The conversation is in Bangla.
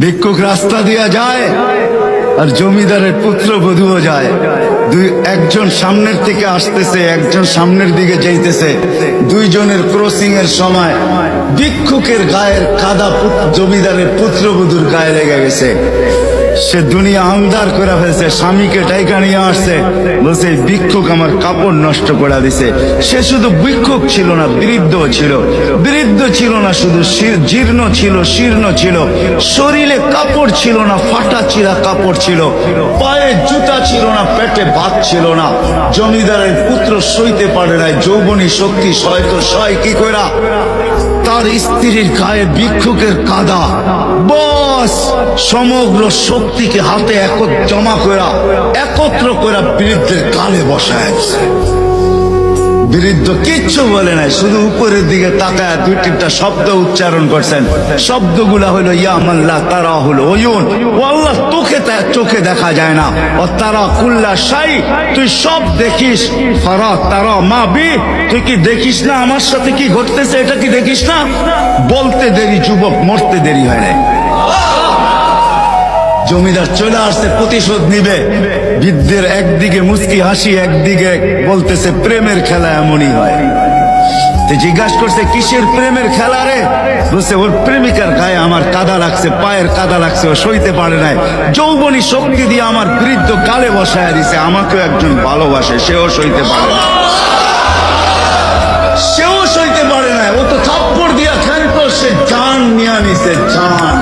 ভিক্ষুক রাস্তা দিয়া যায় আর জমিদারের পুত্রবধূও যায়। একজন সামনের থেকে আসতেছে, একজন সামনের দিকে যাইতেছে। দুইজনের ক্রসিং এর সময় ভিক্ষুকের গায়ের কাদা জমিদারের পুত্রবধূর গায়ে লেগে গেছে। সে দুনিয়া আন্ধার করে ফেলছে, স্বামীকে ডাইকা নিয়ে আসছে, বলছে ভিক্ষুক আমার কাপড় নষ্ট করে দিছে। সে শুধু ভিক্ষুক ছিল না, বৃদ্ধ ছিল। বৃদ্ধ ছিল না শুধু, জীর্ণ ছিল, শীর্ণ ছিল, শরীরে কাপড় ছিল না, ফাটা চিরা কাপড় ছিল, পায়ে জুতা ছিল না, পেটে ভাত ছিল না। জমিদারের পুত্র সইতে পারে নাই, যৌবনী শক্তি সয় তো সয় কি কইরা তার স্ত্রীর গায়ে ভিক্ষুকের কাদা, বস সমগ্র শক্তিকে হাতে জমা করা একত্র করা বৃদ্ধের গালে বসায়। বৃদ্ধ কিচ্ছু বলে নাই, শুধু উপরের দিকে তাকায় দুই তিনটা শব্দ উচ্চারণ করছেন। শব্দগুলা হলো ইয়া মাল্লাহ তারা হলো ওয়ুন, ও আল্লাহ চোখে দেখা যায় না, ও তারা কুল্লা শাই তুই সব দেখিস, ফারা তারা মা বি তুই কি দেখিস না আমার সাথে কি ঘটতেছে, এটা কি দেখিস না? বলতে দেরি যুবক, মরতে দেরি হয় না। জমিদার চলে আসছে, প্রতিশোধ নিবে। বৃদ্ধের একদিকে মুস্কি হাসি, একদিকে বলতেছে প্রেমের খেলা এমনই হয়। জিজ্ঞাসা করছে কিসের প্রেমের খেলা রে? বলছে ওর প্রেমিকার গায়ে আমার কাদা লাগছে, পায়ের কাদা লাগছে, ও সইতে পারে নাই, যৌবনী শক্তি দিয়ে আমার বৃদ্ধ গালে বসায় দিছে। আমাকেও একজন ভালোবাসে, সেও সইতে পারে না, সেও সইতে পারে না। ও তো থাপ্পড় দিয়া খেলতো, সে জান নিয়ে নিছে, জান।